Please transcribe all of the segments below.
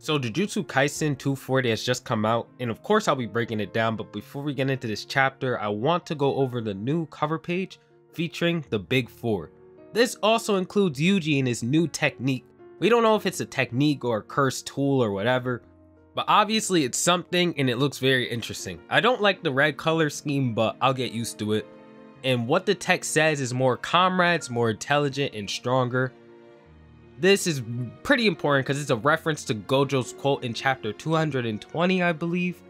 So Jujutsu Kaisen 240 has just come out, and of course I'll be breaking it down, but before we get into this chapter, I want to go over the new cover page featuring the Big Four. This also includes Yuji and his new technique. We don't know if it's a technique or a cursed tool or whatever, but obviously it's something and it looks very interesting. I don't like the red color scheme, but I'll get used to it. And what the text says is more comrades, more intelligent and stronger. This is pretty important because it's a reference to Gojo's quote in chapter 220, I believe,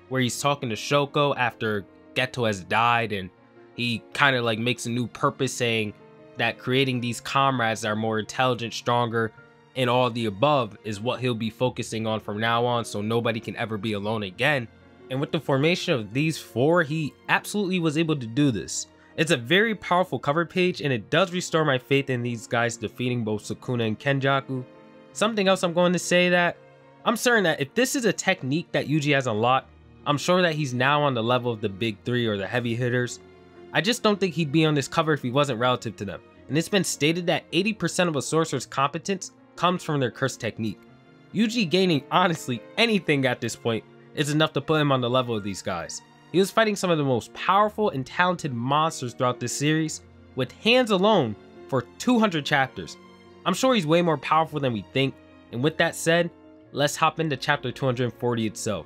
where he's talking to Shoko after Geto has died, and he kind of like makes a new purpose saying that creating these comrades that are more intelligent, stronger, and all the above is what he'll be focusing on from now on, so nobody can ever be alone again. And with the formation of these four, he absolutely was able to do this. It's a very powerful cover page, and it does restore my faith in these guys defeating both Sukuna and Kenjaku. Something else I'm going to say, that I'm certain that if this is a technique that Yuji has unlocked, I'm sure that he's now on the level of the big three or the heavy hitters. I just don't think he'd be on this cover if he wasn't relative to them. And it's been stated that 80% of a sorcerer's competence comes from their curse technique. Yuji gaining honestly anything at this point is enough to put him on the level of these guys. He was fighting some of the most powerful and talented monsters throughout this series with hands alone for 200 chapters. I'm sure he's way more powerful than we think, and with that said, let's hop into chapter 240 itself.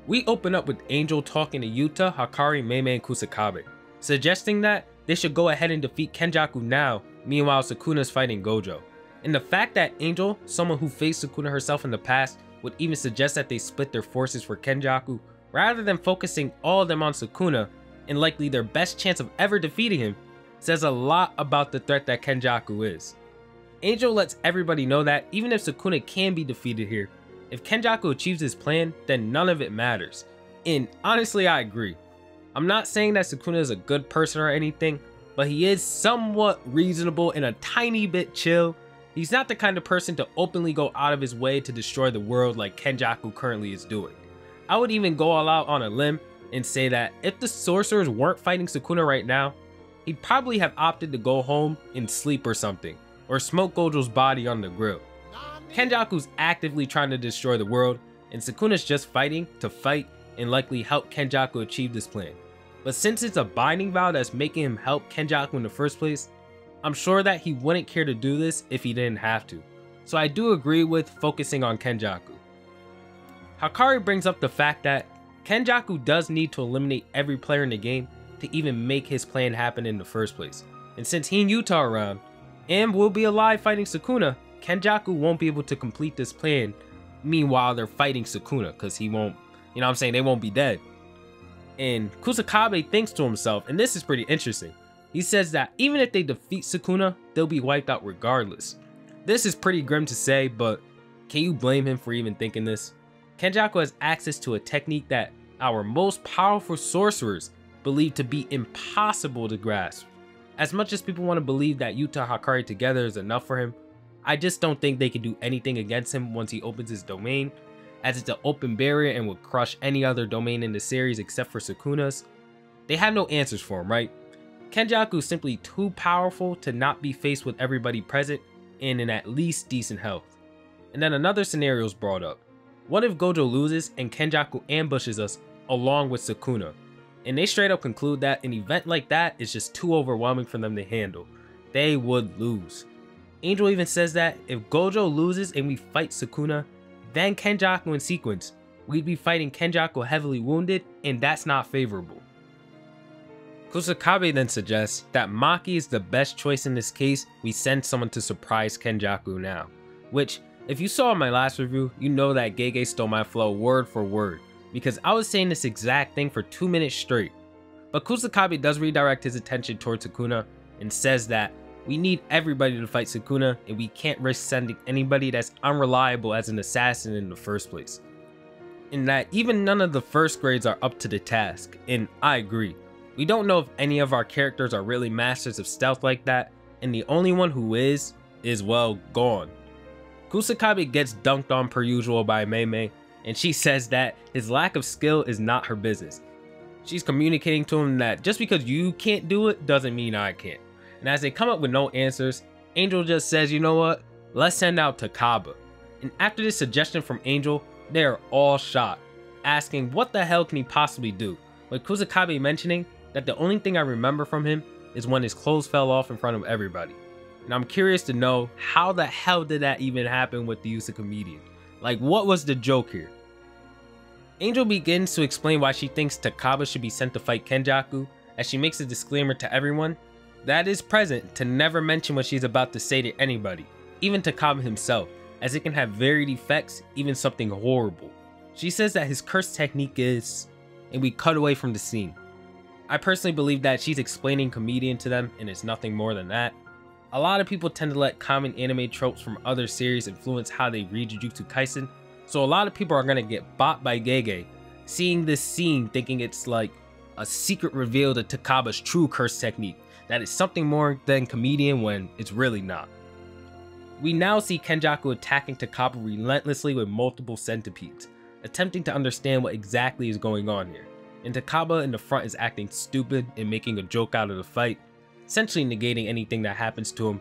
We open up with Angel talking to Yuta, Hakari, Mei, and Kusakabe, suggesting that they should go ahead and defeat Kenjaku now, meanwhile Sukuna's fighting Gojo. And the fact that Angel, someone who faced Sukuna herself in the past, would even suggest that they split their forces for Kenjaku, rather than focusing all of them on Sukuna and likely their best chance of ever defeating him, says a lot about the threat that Kenjaku is. Angel lets everybody know that even if Sukuna can be defeated here, if Kenjaku achieves his plan, then none of it matters. And honestly, I agree. I'm not saying that Sukuna is a good person or anything, but he is somewhat reasonable and a tiny bit chill. He's not the kind of person to openly go out of his way to destroy the world like Kenjaku currently is doing. I would even go all out on a limb and say that if the sorcerers weren't fighting Sukuna right now, he'd probably have opted to go home and sleep or something, or smoke Gojo's body on the grill. Kenjaku's actively trying to destroy the world, and Sukuna's just fighting to fight and likely help Kenjaku achieve this plan. But since it's a binding vow that's making him help Kenjaku in the first place, I'm sure that he wouldn't care to do this if he didn't have to. So I do agree with focusing on Kenjaku. Hakari brings up the fact that Kenjaku does need to eliminate every player in the game to even make his plan happen in the first place. And since he and Yuta are around, and will be alive fighting Sukuna, Kenjaku won't be able to complete this plan meanwhile they're fighting Sukuna, because he won't, you know what I'm saying, they won't be dead. And Kusakabe thinks to himself, and this is pretty interesting, he says that even if they defeat Sukuna, they'll be wiped out regardless. This is pretty grim to say, but can you blame him for even thinking this? Kenjaku has access to a technique that our most powerful sorcerers believe to be impossible to grasp. As much as people want to believe that Yuta and Hakari together is enough for him, I just don't think they can do anything against him once he opens his domain, as it's an open barrier and would crush any other domain in the series except for Sukuna's. They have no answers for him, right? Kenjaku is simply too powerful to not be faced with everybody present and in at least decent health. And then another scenario is brought up. What if Gojo loses and Kenjaku ambushes us along with Sukuna? And they straight up conclude that an event like that is just too overwhelming for them to handle. They would lose. Angel even says that if Gojo loses and we fight Sukuna, then Kenjaku in sequence, we'd be fighting Kenjaku heavily wounded, and that's not favorable. Kusakabe then suggests that Maki is the best choice in this case. We send someone to surprise Kenjaku now, which, if you saw in my last review, you know that Gege stole my flow word for word, because I was saying this exact thing for 2 minutes straight. But Kusakabe does redirect his attention towards Sukuna and says that we need everybody to fight Sukuna and we can't risk sending anybody that's unreliable as an assassin in the first place. And that even none of the first grades are up to the task, and I agree. We don't know if any of our characters are really masters of stealth like that, and the only one who is well, gone. Kusakabe gets dunked on per usual by Mei, and she says that his lack of skill is not her business. She's communicating to him that just because you can't do it doesn't mean I can't. And as they come up with no answers, Angel just says, you know what, let's send out Takaba. And after this suggestion from Angel, they are all shocked, asking what the hell can he possibly do, with Kusakabe mentioning that the only thing I remember from him is when his clothes fell off in front of everybody. And I'm curious to know, how the hell did that even happen with the use of comedian? Like, what was the joke here? Angel begins to explain why she thinks Takaba should be sent to fight Kenjaku, as she makes a disclaimer to everyone that is present to never mention what she's about to say to anybody, even Takaba himself, as it can have varied effects, even something horrible. She says that his curse technique is, and we cut away from the scene. I personally believe that she's explaining comedian to them and it's nothing more than that. A lot of people tend to let common anime tropes from other series influence how they read Jujutsu Kaisen, so a lot of people are gonna get bought by Gege, seeing this scene thinking it's like a secret reveal to Takaba's true curse technique, that is something more than comedian when it's really not. We now see Kenjaku attacking Takaba relentlessly with multiple centipedes, attempting to understand what exactly is going on here, and Takaba in the front is acting stupid and making a joke out of the fight, essentially negating anything that happens to him.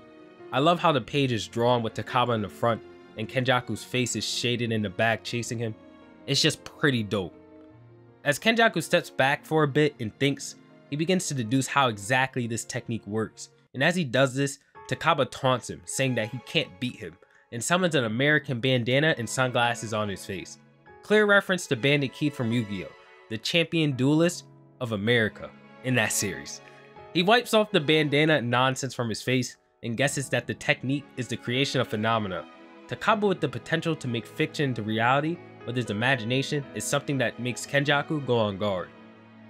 I love how the page is drawn with Takaba in the front and Kenjaku's face is shaded in the back chasing him. It's just pretty dope. As Kenjaku steps back for a bit and thinks, he begins to deduce how exactly this technique works, and as he does this, Takaba taunts him, saying that he can't beat him, and summons an American bandana and sunglasses on his face. Clear reference to Bandit Keith from Yu-Gi-Oh!, the champion duelist of America in that series. He wipes off the bandana nonsense from his face and guesses that the technique is the creation of phenomena. Takaba, with the potential to make fiction into reality with his imagination, is something that makes Kenjaku go on guard.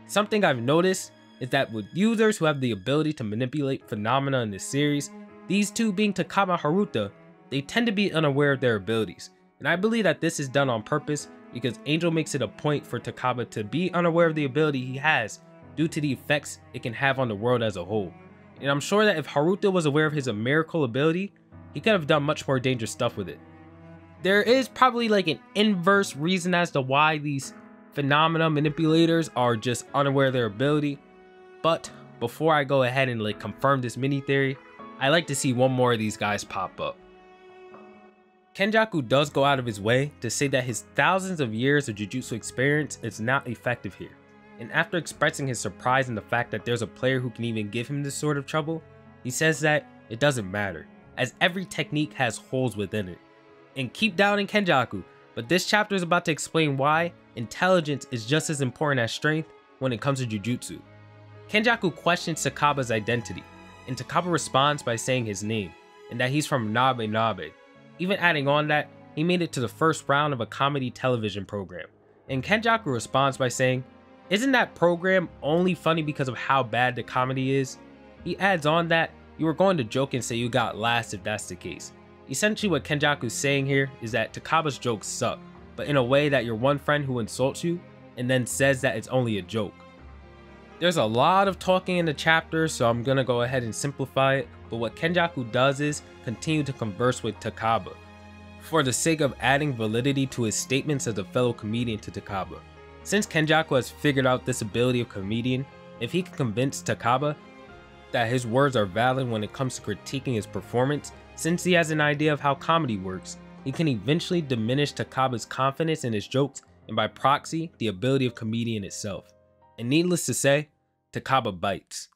Something I've noticed is that with users who have the ability to manipulate phenomena in this series, these two being Takaba and Haruta, they tend to be unaware of their abilities. And I believe that this is done on purpose because Angel makes it a point for Takaba to be unaware of the ability he has due to the effects it can have on the world as a whole. And I'm sure that if Haruta was aware of his miracle ability, he could have done much more dangerous stuff with it. There is probably like an inverse reason as to why these phenomena manipulators are just unaware of their ability, but before I go ahead and like confirm this mini theory, I like to see one more of these guys pop up. Kenjaku does go out of his way to say that his thousands of years of Jujutsu experience is not effective here. And after expressing his surprise in the fact that there's a player who can even give him this sort of trouble, he says that it doesn't matter, as every technique has holes within it. And keep doubting Kenjaku, but this chapter is about to explain why intelligence is just as important as strength when it comes to Jujutsu. Kenjaku questions Takaba's identity, and Takaba responds by saying his name, and that he's from Nabe Nabe, even adding on that he made it to the first round of a comedy television program. And Kenjaku responds by saying, "Isn't that program only funny because of how bad the comedy is?" He adds on that you were going to joke and say you got last if that's the case. Essentially what Kenjaku's saying here is that Takaba's jokes suck, but in a way that your one friend who insults you and then says that it's only a joke. There's a lot of talking in the chapter, so I'm gonna go ahead and simplify it, but what Kenjaku does is continue to converse with Takaba, for the sake of adding validity to his statements as a fellow comedian to Takaba. Since Kenjaku has figured out this ability of comedian, if he can convince Takaba that his words are valid when it comes to critiquing his performance, since he has an idea of how comedy works, he can eventually diminish Takaba's confidence in his jokes and by proxy, the ability of comedian itself. And needless to say, Takaba bites.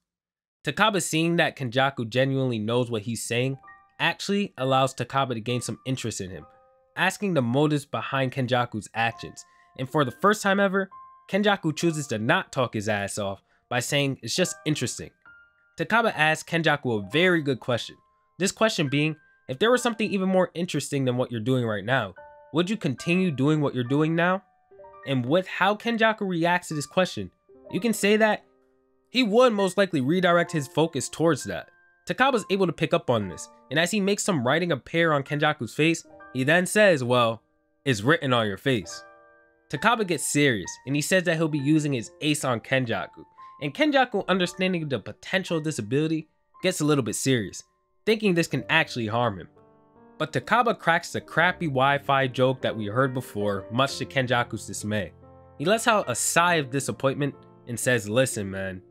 Takaba seeing that Kenjaku genuinely knows what he's saying actually allows Takaba to gain some interest in him, asking the motives behind Kenjaku's actions. And for the first time ever, Kenjaku chooses to not talk his ass off by saying it's just interesting. Takaba asks Kenjaku a very good question. This question being, if there was something even more interesting than what you're doing right now, would you continue doing what you're doing now? And with how Kenjaku reacts to this question, you can say that he would most likely redirect his focus towards that. Takaba's able to pick up on this, and as he makes some writing appear on Kenjaku's face, he then says, well, it's written on your face. Takaba gets serious, and he says that he'll be using his ace on Kenjaku, and Kenjaku, understanding the potential of this ability, gets a little bit serious, thinking this can actually harm him. But Takaba cracks the crappy Wi-Fi joke that we heard before, much to Kenjaku's dismay. He lets out a sigh of disappointment and says, listen man.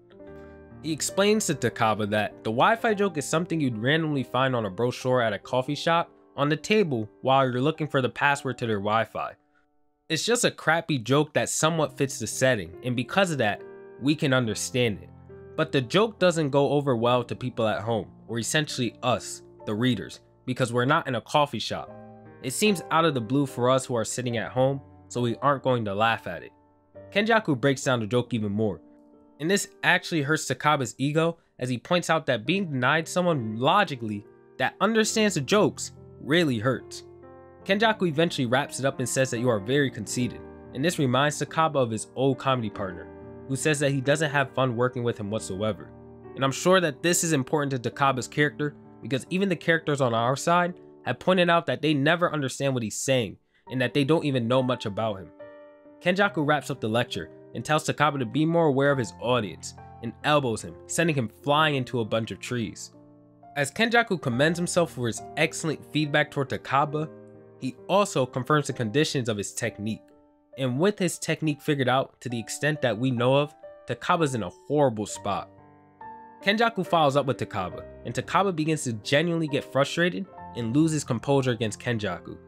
He explains to Takaba that the Wi-Fi joke is something you'd randomly find on a brochure at a coffee shop on the table while you're looking for the password to their Wi-Fi. It's just a crappy joke that somewhat fits the setting, and because of that, we can understand it. But the joke doesn't go over well to people at home, or essentially us, the readers, because we're not in a coffee shop. It seems out of the blue for us who are sitting at home, so we aren't going to laugh at it. Kenjaku breaks down the joke even more, and this actually hurts Takaba's ego as he points out that being denied someone logically that understands the jokes really hurts. Kenjaku eventually wraps it up and says that you are very conceited, and this reminds Takaba of his old comedy partner, who says that he doesn't have fun working with him whatsoever. And I'm sure that this is important to Takaba's character because even the characters on our side have pointed out that they never understand what he's saying and that they don't even know much about him. Kenjaku wraps up the lecture and tells Takaba to be more aware of his audience and elbows him, sending him flying into a bunch of trees. As Kenjaku commends himself for his excellent feedback toward Takaba, he also confirms the conditions of his technique. And with his technique figured out to the extent that we know of, Takaba's in a horrible spot. Kenjaku follows up with Takaba, and Takaba begins to genuinely get frustrated and loses composure against Kenjaku,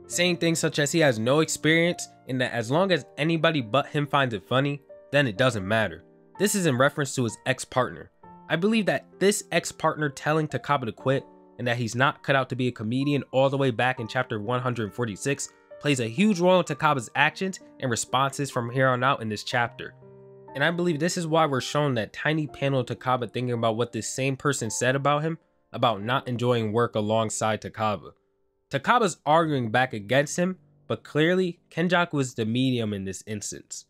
saying things such as he has no experience and that as long as anybody but him finds it funny, then it doesn't matter. This is in reference to his ex-partner. I believe that this ex-partner telling Takaba to quit and that he's not cut out to be a comedian all the way back in chapter 146 plays a huge role in Takaba's actions and responses from here on out in this chapter. And I believe this is why we're shown that tiny panel of Takaba thinking about what this same person said about him, about not enjoying work alongside Takaba. Takaba's arguing back against him, but clearly Kenjaku is the medium in this instance.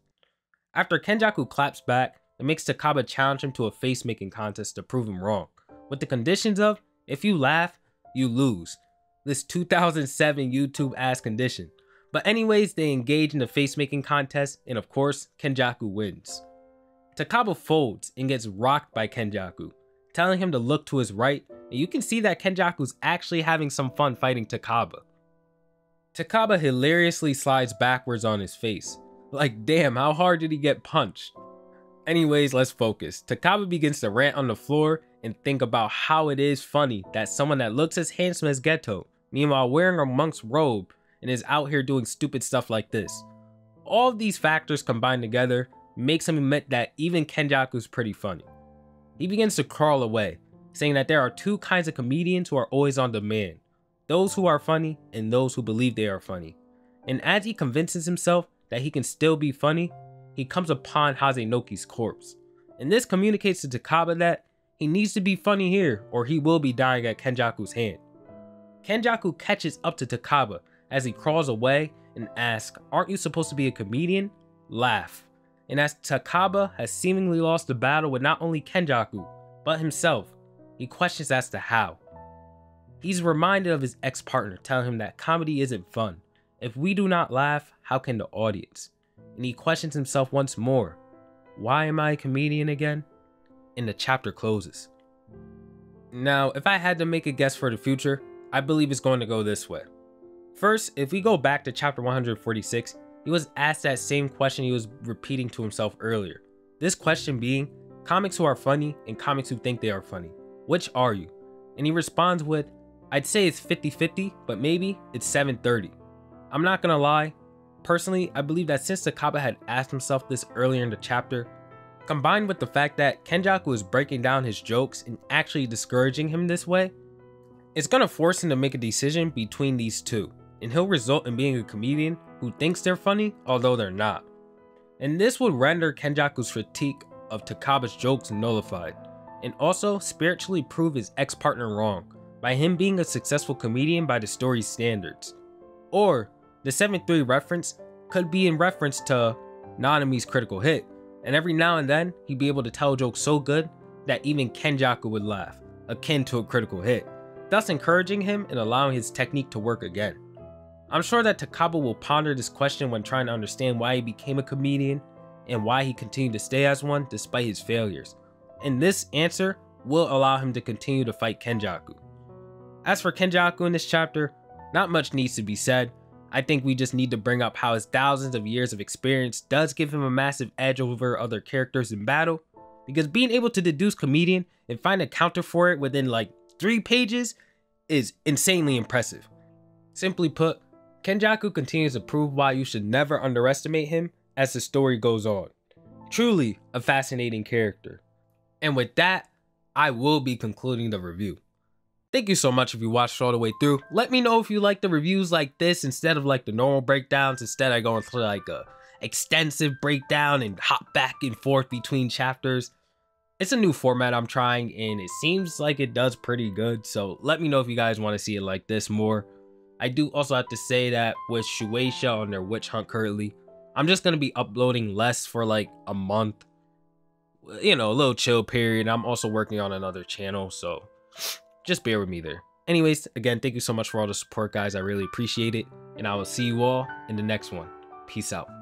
After Kenjaku claps back, it makes Takaba challenge him to a face-making contest to prove him wrong, with the conditions of, if you laugh, you lose. This 2007 YouTube ass condition. But anyways, they engage in the face-making contest, and of course, Kenjaku wins. Takaba folds and gets rocked by Kenjaku, telling him to look to his right, and you can see that Kenjaku's actually having some fun fighting Takaba. Takaba hilariously slides backwards on his face. Like damn, how hard did he get punched? Anyways, let's focus. Takaba begins to rant on the floor and think about how it is funny that someone that looks as handsome as Geto, meanwhile wearing a monk's robe, and is out here doing stupid stuff like this. All of these factors combined together makes him admit that even Kenjaku's pretty funny. He begins to crawl away, saying that there are two kinds of comedians who are always on demand, those who are funny and those who believe they are funny. And as he convinces himself that he can still be funny, he comes upon Hazenoki's corpse. And this communicates to Takaba that he needs to be funny here or he will be dying at Kenjaku's hand. Kenjaku catches up to Takaba as he crawls away and asks, "Aren't you supposed to be a comedian?" Laugh. And as Takaba has seemingly lost the battle with not only Kenjaku, but himself, he questions as to how. He's reminded of his ex-partner telling him that comedy isn't fun. If we do not laugh, how can the audience? And he questions himself once more. Why am I a comedian again? And the chapter closes. Now, if I had to make a guess for the future, I believe it's going to go this way. First, if we go back to chapter 146, he was asked that same question he was repeating to himself earlier. This question being, comics who are funny and comics who think they are funny. Which are you? And he responds with, I'd say it's 50-50, but maybe it's 7-30. I'm not gonna lie, personally, I believe that since Takaba had asked himself this earlier in the chapter, combined with the fact that Kenjaku is breaking down his jokes and actually discouraging him this way, it's gonna force him to make a decision between these two, and he'll result in being a comedian who thinks they're funny, although they're not. And this would render Kenjaku's critique of Takaba's jokes nullified, and also spiritually prove his ex-partner wrong, by him being a successful comedian by the story's standards. Or, the 7-3 reference could be in reference to Nanami's critical hit, and every now and then, he'd be able to tell jokes so good that even Kenjaku would laugh, akin to a critical hit, thus encouraging him and allowing his technique to work again. I'm sure that Takaba will ponder this question when trying to understand why he became a comedian and why he continued to stay as one despite his failures, and this answer will allow him to continue to fight Kenjaku. As for Kenjaku in this chapter, not much needs to be said. I think we just need to bring up how his thousands of years of experience does give him a massive edge over other characters in battle, because being able to deduce comedian and find a counter for it within like 3 pages is insanely impressive. Simply put, Kenjaku continues to prove why you should never underestimate him as the story goes on. Truly a fascinating character. And with that, I will be concluding the review. Thank you so much if you watched all the way through. Let me know if you like the reviews like this instead of like the normal breakdowns. Instead, I go into like a extensive breakdown and hop back and forth between chapters. It's a new format I'm trying and it seems like it does pretty good. So let me know if you guys want to see it like this more. I do also have to say that with Shueisha on their witch hunt currently, I'm just going to be uploading less for like a month. You know, a little chill period. I'm also working on another channel, so just bear with me there. Anyways, again, thank you so much for all the support, guys. I really appreciate it. And I will see you all in the next one. Peace out.